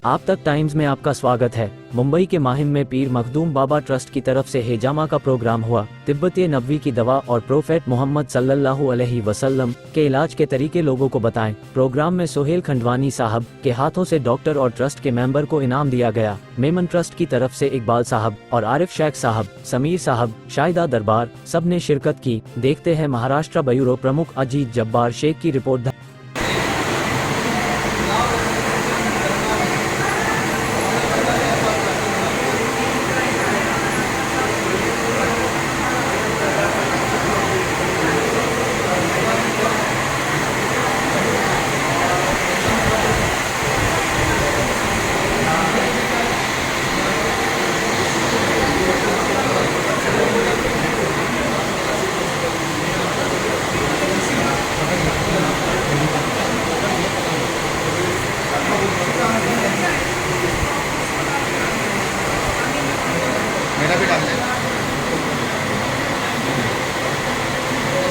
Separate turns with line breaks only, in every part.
आप तक टाइम्स में आपका स्वागत है। मुंबई के माहिम में पीर मखदूम बाबा ट्रस्ट की तरफ से हिजामा का प्रोग्राम हुआ। तिब्बती नबवी की दवा और प्रोफेट मोहम्मद सल्लल्लाहु अलैहि वसल्लम के इलाज के तरीके लोगों को बताएं। प्रोग्राम में सोहेल खंडवानी साहब के हाथों से डॉक्टर और ट्रस्ट के मेंबर को इनाम दिया गया। मेमन ट्रस्ट की तरफ से इकबाल साहब और आरिफ शेख साहब, समीर साहब, शाहिदा दरबार सब ने शिरकत की। देखते हैं महाराष्ट्र ब्यूरो प्रमुख अजीत जब्बार शेख की रिपोर्ट।
मेरा भी डाल ले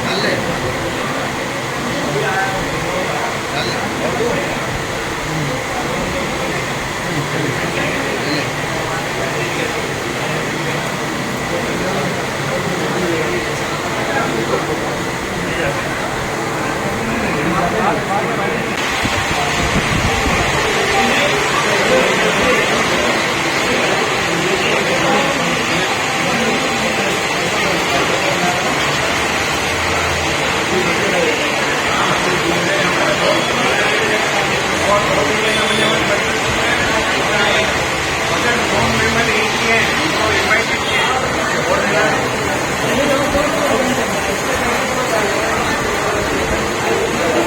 डाल ले डाल ले और दो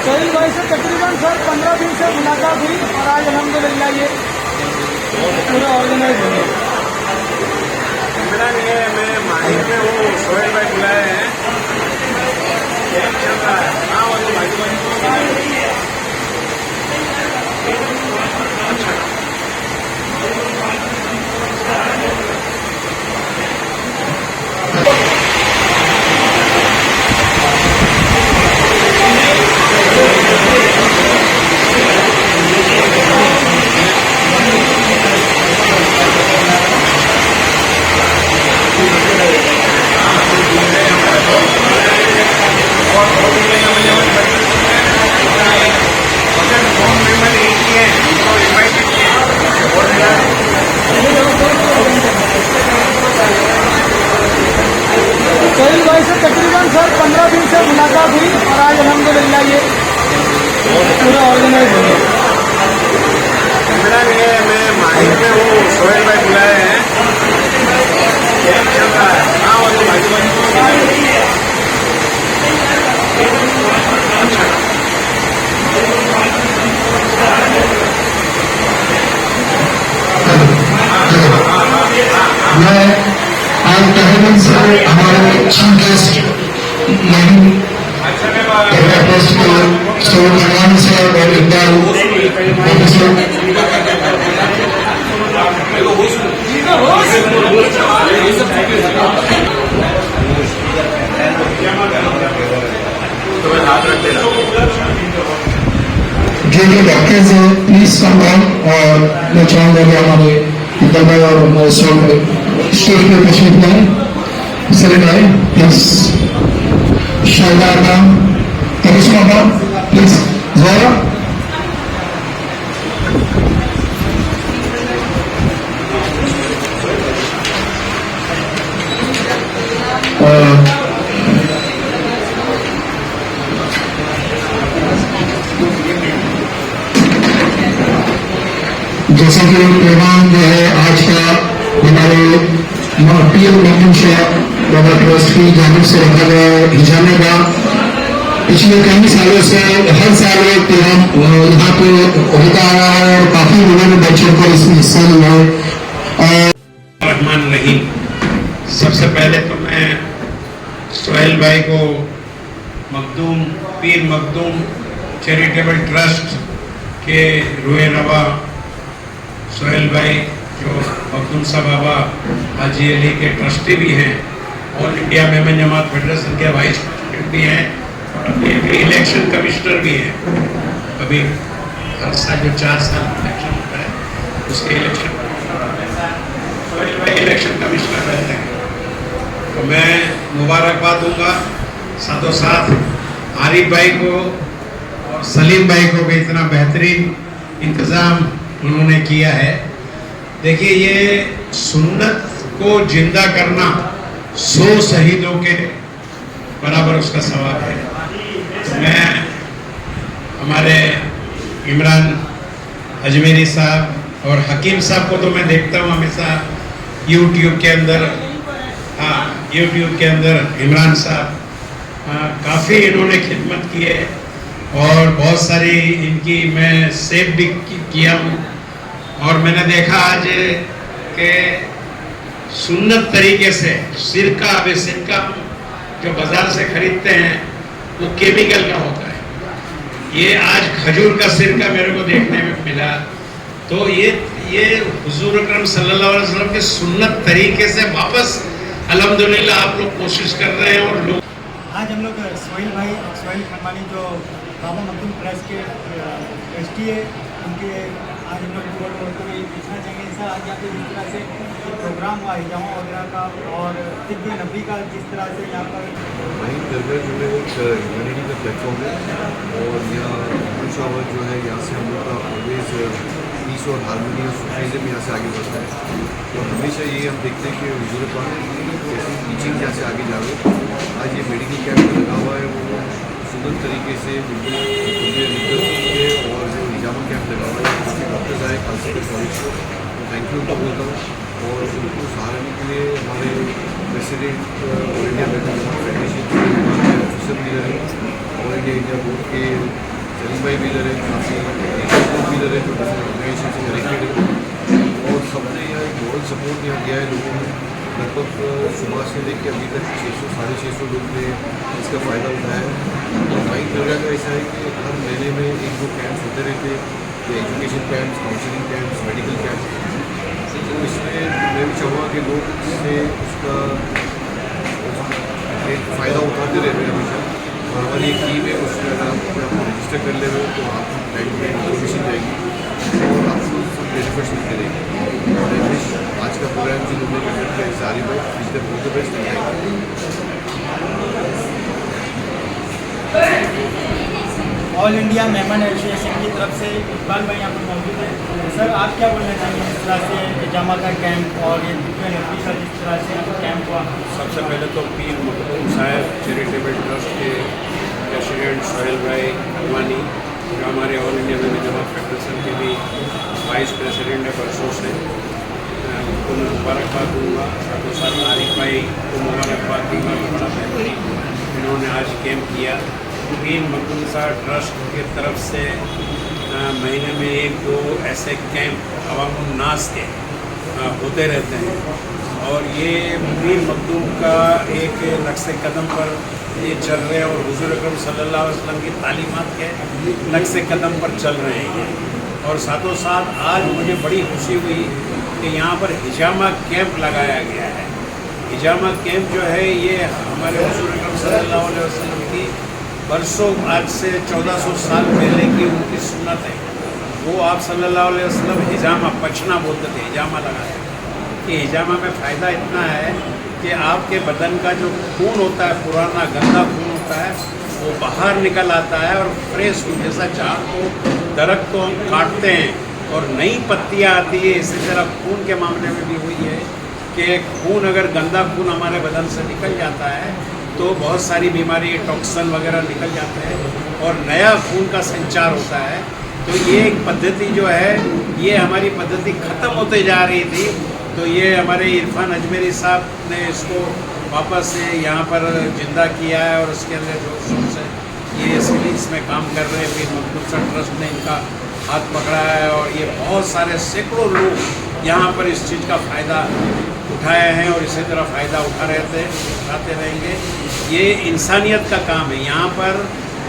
सोहेल भाई से तकरीबन सर 15 दिन से मुलाकात हुई और आज अल्हम्दुलिल्लाह ये पूरा ऑर्गेनाइज हो गया।
मिला नहीं है, मैं माहिर में हूँ। सोहेल भाई बुलाए हैं, चल रहा है। हाँ वो तो भाई
सोहेल भाई से तकरीबन सर 15 दिन से मुलाकात हुई और आज अल्हम्दुलिल्लाह ये पूरा ऑर्गेनाइज हो गया।
मिला नहीं है, मैं माहिर में हूँ। सोहेल भाई बुलाए हैं, चल रहा है। हाँ वो तो भाई
मैं आज तहरीन से हमारे चीफ गेस्ट नहीं ट्रस्ट के सोहेल खंडवानी साहब और इकबाल प्रोफेसर जो भी डॉक्टर्स हैं प्लीज कम ऑन। और मैं चाहूँगा कि हमारे इकबाल भाई और स्टेज पे तशरीफ लाए सलीम भाई प्लीज, शाहिदा नाम करिश्मा प्लीज, ज़ोरा जैसा कि प्रोग्राम जो है आज का हमारे पीएम मखदूम बाबा ट्रस्ट की जानिब से रखा गया हिजामे का। पिछले कई सालों से हर साल एक प्रोग्राम यहाँ पे होता आ रहा है और काफी लोगों ने बच्चों को इसमें हिस्सा लिया है।
रहमान रहीम। सबसे पहले तो मैं सोहेल भाई को मखदूम पीर मखदूम चैरिटेबल ट्रस्ट के रोए रवा सोहेल भाई जो मखदूम साहब बाबा हाजी अली के ट्रस्टी भी हैं, ऑल इंडिया मेमन जमात फेडरेशन के वाइस प्रेसिडेंट भी हैं और अभी इलेक्शन कमिश्नर भी हैं। अभी हर साल जो 4 साल इलेक्शन होता है उसके इलेक्शन इलेक्शन कमिश्नर रहते हैं। तो मैं मुबारकबाद दूंगा साथों साथ आरिफ भाई को और सलीम भाई को भी, इतना बेहतरीन इंतज़ाम उन्होंने किया है। देखिए, ये सुन्नत को जिंदा करना 100 शहीदों के बराबर उसका सवाब है। तो मैं हमारे इमरान अजमेरी साहब और हकीम साहब को तो मैं देखता हूँ हमेशा यूट्यूब के अंदर। हाँ, यूट्यूब के अंदर इमरान साहब काफ़ी इन्होंने खिदमत की है और बहुत सारी इनकी मैं सेव भी किया हूँ। और मैंने देखा आज कि सुन्नत तरीके से सिरका, अभी सिरका जो बाजार से खरीदते हैं वो केमिकल का होता है। ये आज खजूर का सिरका मेरे को देखने में मिला। तो ये हुजूर अकरम सल्लल्लाहु अलैहि वसल्लम के सुन्नत तरीके से वापस अल्हम्दुलिल्लाह आप लोग कोशिश कर रहे हैं। और लोग
आज हम लोग सोहेल खनवानी जो बाबा मखदूम ट्रस्ट के ट्रस्टी है, उनके आज हम लोग पूछना चाहेंगे सर, आज यहाँ पे जिस तरह से प्रोग्राम हुआ हिजामा वगैरह का और तिब्ब नबी का, जिस तरह से यहाँ पर
वहीं दरगाह जो है एक ह्यूमैनिटी का प्लेटफॉर्म है और यहाँ इंशाअल्लाह जो है यहाँ से हम लोग का ऑलवेज पीस और हारमोनी और सूफीज़म यहाँ से आगे बढ़ता है। और हमेशा ये हम देखते हैं कि हुजूर पाक जैसी टीचिंग यहाँ से आगे जा रहे। आज ये मेडिकल कैंप लगा हुआ है वो सुंदर तरीके से और जो हिजामा कैंप लगा हुआ है उसके डॉक्टर्स आए कांसेप्ट कॉलेज को, थैंक यू उनको बोलता हूँ। और उनको सहारने के लिए हमारे president all India medical federation के ऑफिसर भी रहे, ऑल इंडिया बोर्ड के सलीम भाई भी रहे, काफ़ी भी रहे जो ऑर्गेनाइजेशन से कनेक्टेड है। और सबने यहाँ एक बहुत सपोर्ट यहाँ दिया है लोगों ने। लगभग सुबह से लेकर अभी तक 600-650 लोग ने इसका फ़ायदा उठाया है। और माइंड दरगाह का ऐसा है कि हर महीने में 1-2 कैंप्स होते रहते हैं, education camps, counselling camps, medical camps. तो इसमें मैं भी चाहूँगा कि लोग इससे उसका एक फ़ायदा उठाते रहते हैं हमेशा। और हमारी एक टीम है, उसमें अगर आप अपने आप को रजिस्टर कर ले तो आप बैंक में इन्फॉर्मेशन जाएगी और आपको सब बेनिफिट्स मिलते रहेंगे। और आज का प्रोग्राम जिन लोगों ने किया है सारी बात पिछले बहुत द बेस्ट
ऑल इंडिया मेहमान एसोसिएशन की तरफ से इकबाल भाई यहाँ पर मौजूद है। सर, आप क्या बोलना चाहेंगे जिस तरह से हिजामा का कैंप और ये तिब्ब नबी का जिस तरह से कैंप हुआ?
सबसे पहले तो पीर मखदूम साहब चैरिटेबल ट्रस्ट के प्रेसिडेंट सोहेल भाई खनवानी, जो हमारे ऑल इंडिया में जमात फेडरेशन के भी वाइस प्रेसिडेंट है बरसों से, उनको मैं मुबारकबाद दूँगा। साथों साथ आरिफ भाई को मुबारकबाद दूँगा। बड़ा बेहतरीन इन्होंने आज कैंप किया। पीर मखदूम साहब ट्रस्ट की तरफ से महीने में 1-2 ऐसे कैंप अवामुन नास के होते रहते हैं। और ये पीर मखदूम का एक नक्शे कदम पर ये चल रहे हैं और हुजूर अकरम सल्लल्लाहु अलैहि वसल्लम की तालीमात के नक्शे कदम पर चल रहे हैं। और साथों साथ आज मुझे बड़ी खुशी हुई कि यहाँ पर हिजामा कैंप लगाया गया है। हिजामा कैंप जो है ये हमारे हुजूर अकरम सल्लल्लाहु अलैहि वसल्लम की बरसों, आज से 1400 साल पहले की उनकी सुन्नत है। वो आप सल्लल्लाहु अलैहि वसल्लम हिजामा पचना बोलते थे, हिजामा लगाते थे। कि हिजामा में फ़ायदा इतना है कि आपके बदन का जो खून होता है, पुराना गंदा खून होता है, वो बाहर निकल आता है और फ्रेश खून, जैसा झाड़ को दरख्त को हम काटते हैं और नई पत्तियाँ आती है, इसी तरह खून के मामले में भी हुई है कि खून, अगर गंदा खून हमारे बदन से निकल जाता है तो बहुत सारी बीमारी, टॉक्सिन वगैरह निकल जाते हैं और नया खून का संचार होता है। तो ये एक पद्धति जो है, ये हमारी पद्धति ख़त्म होते जा रही थी। तो ये हमारे इरफान अजमेरी साहब ने इसको वापस से यहाँ पर जिंदा किया है और उसके अंदर जोर शोर से ये इसमें काम कर रहे हैं। पीर मखदूम साहब ट्रस्ट ने इनका हाथ पकड़ा है और ये बहुत सारे सैकड़ों लोग यहाँ पर इस चीज़ का फ़ायदा उठाए हैं और इसी तरह फ़ायदा उठाते रहेंगे। ये इंसानियत का काम है। यहाँ पर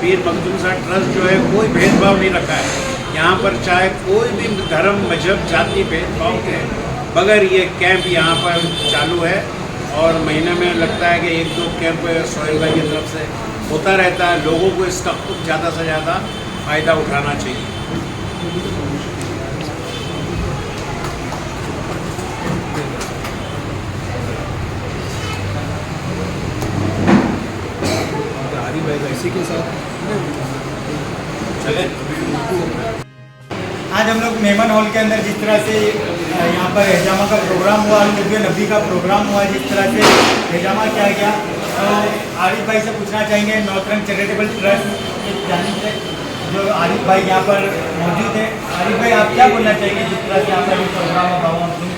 पीर मखदूम साहब ट्रस्ट जो है कोई भेदभाव नहीं रखा है। यहाँ पर चाहे कोई भी धर्म, मजहब, जाति भेदभाव के बगैर ये कैंप यहाँ पर चालू है। और महीने में लगता है कि 1-2 कैंप सोहेल भाई की तरफ से होता रहता है। लोगों को इसका खूब ज़्यादा से ज़्यादा फ़ायदा उठाना चाहिए।
इसी के साथ चले
आज हम लोग मेमन हॉल के अंदर जिस तरह से यहाँ पर हिजामा का प्रोग्राम हुआ, तिब्बे नबी का प्रोग्राम हुआ, जिस तरह से हिजामा किया गया, तो आरिफ भाई से पूछना चाहेंगे नॉर्थ रंग चैरिटेबल ट्रस्ट की जानिब से जो आरिफ भाई यहाँ पर मौजूद है। आरिफ भाई, आप क्या बोलना चाहेंगे जिस तरह से आपका भी प्रोग्राम हुआ बाबा मखदूम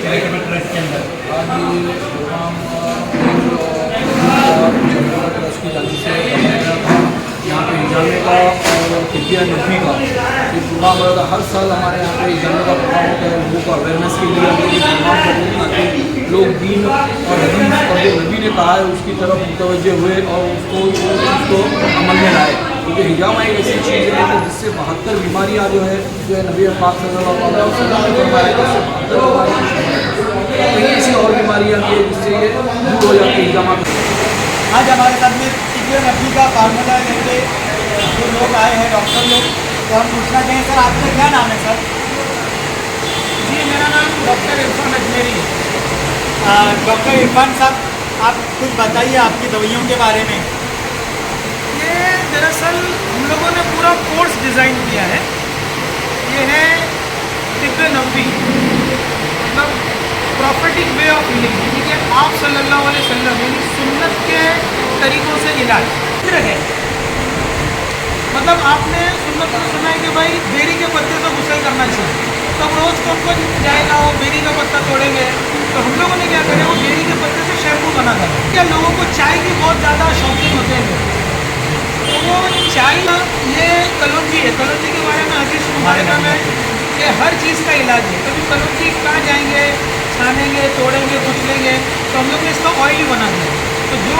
चैरिटेबल ट्रस्ट के अंदर?
आज ये प्रोग्राम ट्रस्ट की जानिब से यहाँ पे हिजामे का और तिब्बिया नबी का ये प्रोग्राम होता है। हर साल हमारे यहाँ पे हिजामे का प्रोग्राम होता है। लोगों को अवेयरनेस के लिए हम लोग ये प्रोग्राम करते हैं ताकि लोग दीन और हदीस और जो नबी ने कहा है उसकी तरफ मुतवज्जे हुए और उसको अमल में लाए। क्योंकि हिजामा एक ऐसी चीज़ है कि जिससे 72 बीमारियाँ जो है नबी पाक सल्लल्लाहु अलैहि वसल्लम ने फरमाया कि उससे 72 बीमारियाँ कई ऐसी और बीमारियाँ भी है जिससे ये दूर हो जाती है हिजामा।
आज हमारे साथ में तिब्बे नबी का फार्मूला लेके जो लोग आए हैं, डॉक्टर लोग, तो हम पूछना चाहेंगे सर आपका क्या नाम है सर?
जी, मेरा नाम डॉक्टर इरफान अजमेरी है।
डॉक्टर इरफान साहब, आप कुछ बताइए आपकी दवाइयों के बारे में।
ये दरअसल हम लोगों ने पूरा कोर्स डिज़ाइन किया है। ये है तिब्बे नबवी, मतलब प्रॉफिटिक वे ऑफ हीलिंग, ठीक है। आप सल्लल्लाहु अलैहि वसल्लम यानी सुन्नत के तरीक़ों से इलाज है। मतलब आपने सुन्नत में सुना है कि भाई बेरी के पत्ते से गुस्ल करना चाहिए, तो अब रोज़ कौन जाएगा वो बेरी का पत्ता तोड़ेंगे। तो हम लोगों ने क्या करें, वो बेरी के पत्ते से शैम्पू बना था। क्या लोगों को चाय की बहुत ज़्यादा शौकीन होते हैं, तो वो चाय ये कलौंजी है। कलौंजी के बारे में हदीस मुबारका में कि हर चीज़ का इलाज है। कभी कलौंजी कहाँ जाएंगे, छानेंगे, तोड़ेंगे, कुचलेंगे, तो हम लोग ने इसका ऑयल बना दिया। तो जो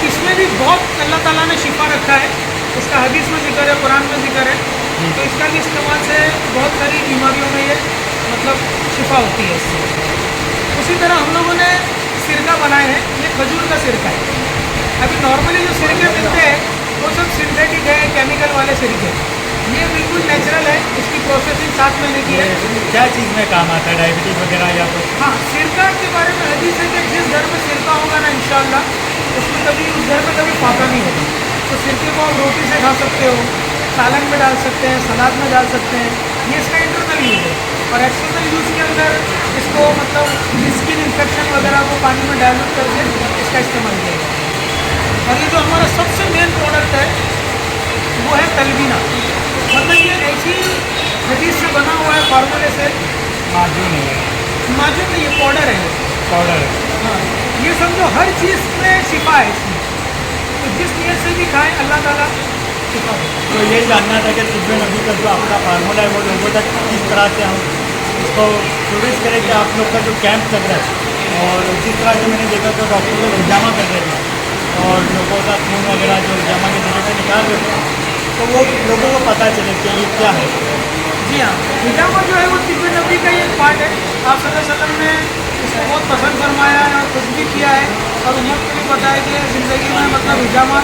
इसमें भी बहुत अल्लाह ताला ने शिफा रखा है, इसका हदीस में जिक्र है, कुरान में जिक्र है। तो इसका भी इस्तेमाल से बहुत सारी बीमारियों में ये मतलब शिफा होती है इससे। उसी तरह हम लोगों ने सिरका बनाए हैं। ये खजूर का सिरका है। अभी नॉर्मली जो सिरके मिलते हैं वो सब सिंथेटिक है, केमिकल वाले सिरके। ये बिल्कुल नेचुरल है, इसकी प्रोसेसिंग 7 महीने की है।
क्या चीज़ में काम आता है, डायबिटीज़ वगैरह या कुछ?
हाँ, सिरका के बारे में हदीस है कि जिस घर में सिरका होगा ना इंशाअल्लाह उसमें कभी उस घर में कभी फाका नहीं होगा। तो सिरके को आप रोटी से खा सकते हो, सालन में डाल सकते हैं, सलाद में डाल सकते हैं। ये इसका इंटरनल यूज़ है। और एक्सटर्नल यूज़ के अंदर इसको मतलब स्किन इन्फेक्शन वगैरह को पानी में डाइल्यूट करके इसका इस्तेमाल किया जाता है। और ये जो हमारा सबसे मेन प्रोडक्ट है वो है तलबीना। मतलब ये ऐसी हदीस से बना हुआ है, फार्मूले से।
माजून है,
माजून नहीं, ये पाउडर है।
पाउडर है।
हाँ, ये समझो हर चीज़ में शिफा है इसमें। तो जिस नीयत से भी खाएं अल्लाह ताला शिफा दे।
तो ये जानना था कि तिब्बे नबी का जो आपका फार्मूला है वो लोगों तक किस तरह से हम इसको प्रोड्यूस करें कि आप लोग का जो कैंप चल रहा है, और जिस तरह से मैंने देखा तो डॉक्टर लोग हिजामा कर रहे थे और लोगों का खून वगैरह जो हिजामा के जगह से निकाल रहे थे, तो वो लोगों को पता चले कि ये क्या है।
जी हाँ, हिजामा जो है वो तिब्बे नबी का एक पार्ट है। आप सल्लल्लाहु अलैहि वसल्लम ने इसको बहुत पसंद फरमाया है और खुश भी किया है, और उम्मत को भी बताया कि ज़िंदगी में मतलब हिजामा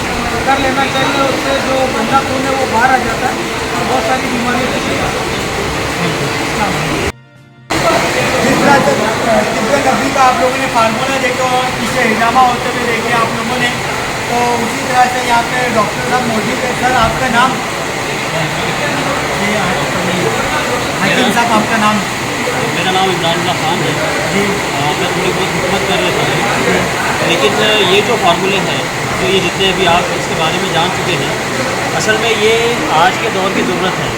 कर लेना चाहिए। उससे जो गंदा खून है वो बाहर आ जाता है और बहुत सारी बीमारियों से शिफा होती है।
जिस तरह से तिब्बे नबी का आप लोगों ने फार्मूला देखा और पीछे हिजामा होते हुए देखे आप लोगों ने, तो उसी तरह से यहाँ पे डॉक्टर साहब मौजूद है। सर आपका नाम? हकीम साहब आपका नाम?
मेरा नाम इमरान खान है
जी।
मैं थोड़ी बहुत हिकमत कर लेता हूँ, लेकिन ये जो फार्मूले हैं तो ये जितने अभी आप इसके बारे में जान चुके हैं, असल में ये आज के दौर की ज़रूरत है।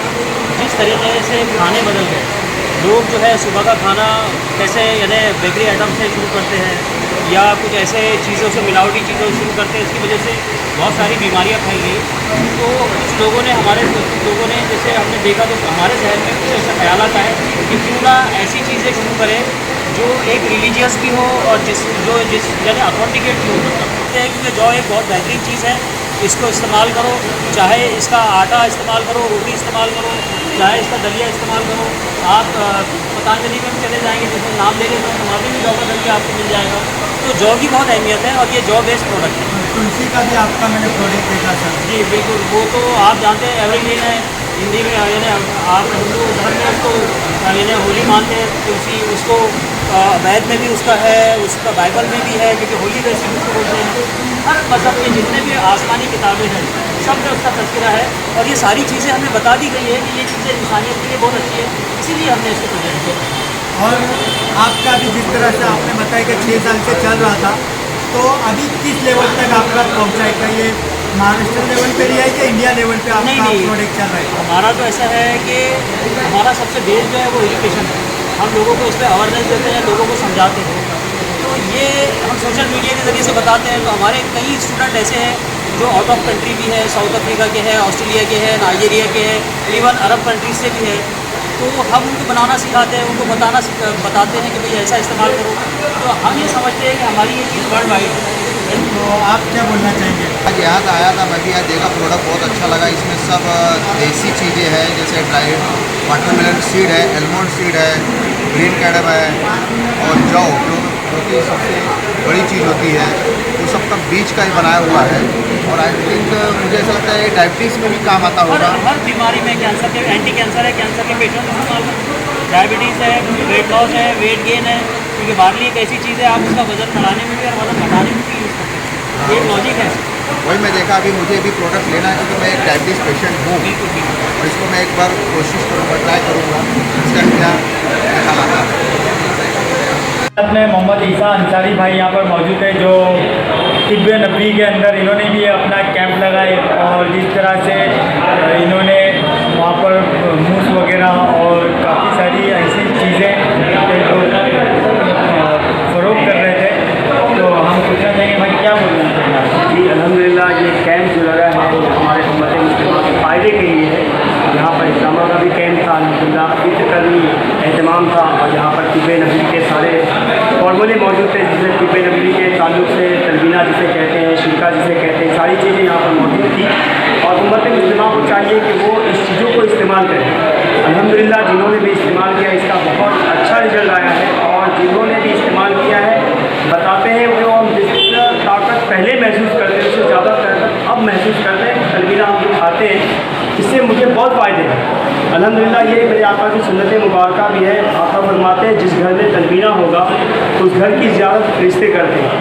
जिस तरीके से खाने बदल गए, लोग जो है सुबह का खाना कैसे यानी बेकरी आइटम से शुरू करते हैं या कुछ ऐसे चीज़ों से मिलावटी चीज़ों से शुरू करते हैं, इसकी वजह से बहुत सारी बीमारियाँ फैल गई। तो कुछ लोगों ने जैसे हमने देखा तो हमारे जहन में कुछ ऐसा ख्याल आता है कि क्यों ना ऐसी चीज़ें शुरू करें जो एक रिलीजियस भी हो और जिस यानी ऑथेंटिकेट भी हो। मतलब कि जौ एक बहुत बेहतरीन चीज़ है, इसको इस्तेमाल करो, चाहे इसका आटा इस्तेमाल करो, रोटी इस्तेमाल करो, चाहे इसका दलिया इस्तेमाल करो। आप पतंजलि में भी चले जाएंगे, जिसमें नाम ले लेते हैं, वहाँ भी जौ का दलिया आपको मिल जाएगा। तो जौ की बहुत अहमियत है और ये जौ बेस्ड प्रोडक्ट है।
तुलसी का भी आपका मैंने प्रोडक्ट देखा सर।
जी बिल्कुल, वो तो आप जानते हैं एवरग्रीन है, हिंदी में यानी आप हिंदू धर्म में उसको यानी होली मानते हैं, तुलसी उसको वैद में भी उसका है, उसका बाइबल में भी है, क्योंकि होली वैसे भी उसको बोलते हैं। हर मज़हब के जितने भी आसमानी किताबें हैं सब में उसका तज़किरा है, और ये सारी चीज़ें हमें बता दी गई है कि ये चीज़ें इंसानियत के लिए बहुत अच्छी है, इसीलिए हमने इसको प्रेजेंट किया।
और आपका भी जिस तरह से आपने बताया कि 6 साल से चल रहा था, तो अभी किस लेवल तक आपका पहुँचा है? क्या ये महाराष्ट्र लेवल पे लिया है कि इंडिया लेवल पे आपका
नहीं,
प्रोडक्ट चल रहा है?
हमारा तो ऐसा है कि हमारा सबसे बेस जो है वो एजुकेशन है। हम लोगों को इस पर अवेयरनेस देते हैं, लोगों को समझाते हैं, तो ये हम सोशल मीडिया के ज़रिए से बताते हैं। तो हमारे कई स्टूडेंट ऐसे हैं जो आउट ऑफ कंट्री भी है, साउथ अफ्रीका के हैं, ऑस्ट्रेलिया के हैं, नाइजीरिया के हैं, इवन अरब कंट्रीज से भी है। तो हम उनको बनाना सिखाते हैं, उनको बताते हैं कि भाई ऐसा इस्तेमाल करो। तो हम ये समझते हैं कि हमारी ये चीज़ वर्ल्ड वाइड है।
तो आप क्या बोलना चाहेंगे?
आज यहाँ से आया था, मैं भी यहाँ देखा, प्रोडक्ट बहुत अच्छा लगा। इसमें सब देसी चीज़ें हैं, जैसे ड्राइड वाटरमेलन सीड है, एलमंड सीड है, ग्रीन कैडम है और जौ, जो कि सबसे बड़ी चीज़ होती है, वो सबका बीज का ही बनाया हुआ है। और आई थिंक मुझे ऐसा लगता है डायबिटीज़ में भी काम आता होगा।
हर बीमारी में कैंसर के एंटी कैंसर है, कैंसर के पेशेंट इस्तेमाल करते, डायबिटीज़ है, वेट लॉस है, वेट गेन है, क्योंकि बार्ली एक ऐसी चीज़ है आप उसका वजन बढ़ाने में भी और वजन घटाने में भी यूज़ करते हैं। ये एक लॉजिक है।
वही मैं देखा, अभी मुझे भी प्रोडक्ट लेना है क्योंकि मैं एक डायबिटीज़ पेशेंट हूँ, और इसको मैं एक बार कोशिश करूँगा, ट्राई करूँगा इसका क्या ख्याल आता है।
में मोहम्मद ईसा अंसारी भाई यहाँ पर मौजूद है, जो तिब्बे नबी के अंदर इन्होंने भी अपना कैंप लगाए, और जिस तरह से इन्होंने वहाँ पर मूस वगैरह और काफ़ी सारी ऐसी चीज़ें जो फ़रोग कर रहे थे, तो हम पूछना चाहेंगे भाई क्या बोलना चाहिए?
जी अल्हम्दुलिल्लाह, ये कैंप जो लगा है हमारे उम्मत मुस्लिमा के फ़ायदे के लिए है। यहाँ पर इस्लामा का भी कैंप था, अल्हम्दुलिल्लाह इस का भी एहतमाम था, और यहाँ पर तिब्बे नबी के सारे फॉर्मूले मौजूद थे, जिसमें तिब्बे नबी के ताल्लुक से तलबीना जिसे कहते हैं, शिरका जिसे कहते हैं, सारी चीज़ें यहाँ पर मौजूद थी। और उम्मत मुस्लिमा को चाहिए कि वो इस चीज़ों को इस्तेमाल करें। अल्हम्दुलिल्लाह जिन्होंने भी इस्तेमाल किया इसका बहुत अच्छा रिजल्ट आया है, और जिन्होंने भी इस्तेमाल किया है बताते हैं वो हम जिस ताकत पहले महसूस करते हैं उससे ज़्यादा ताकत अब महसूस करते हैं। तलबीना हम जो खाते हैं इससे मुझे बहुत फ़ायदे हैं अल्हम्दुलिल्लाह। ये मेरे आका की सुन्नत मुबारका भी है। आका फरमाते हैं जिस घर में तलबीना होगा उस घर की ज़ियारत फरिश्ते करते हैं,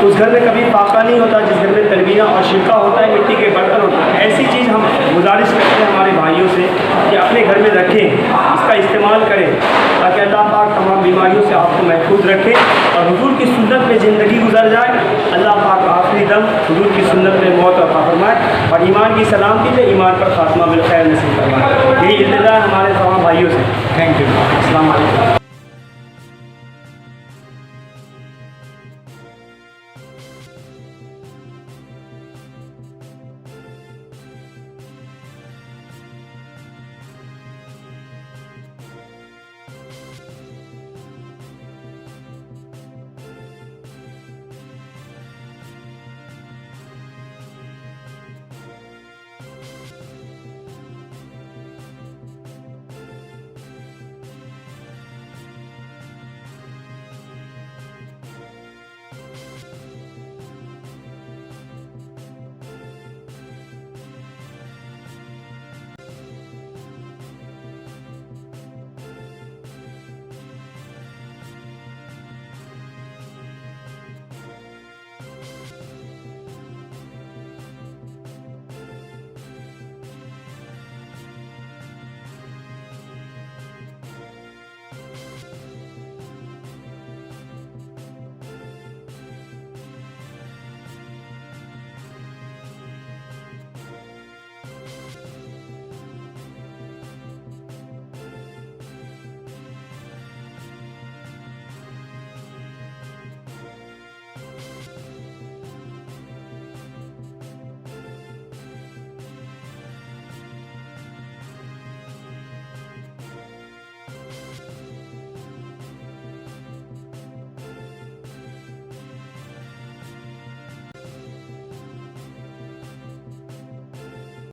उस घर में कभी फाका नहीं होता जिस घर में तलबीना और शिरका होता है, मिट्टी के बर्तन होता है। ऐसी चीज़ हम गुजारिश करते हैं हमारे भाइयों से कि अपने घर में रखें, इसका इस्तेमाल करें, ताकि अल्लाह पाक तमाम बीमारियों से आपको महफूज रखे और हुजूर की सुन्नत में ज़िंदगी गुजर जाए। अल्लाह पाक आखिरी दम हुजूर की सुन्नत में मौत अता फरमाए और ईमान की सलामती से ईमान पर खात्मा बिल खैर नसीब फरमाए। यही इल्तिजा है हमारे तमाम भाइयों से। Thank you. अस्सलाम वालेकुम।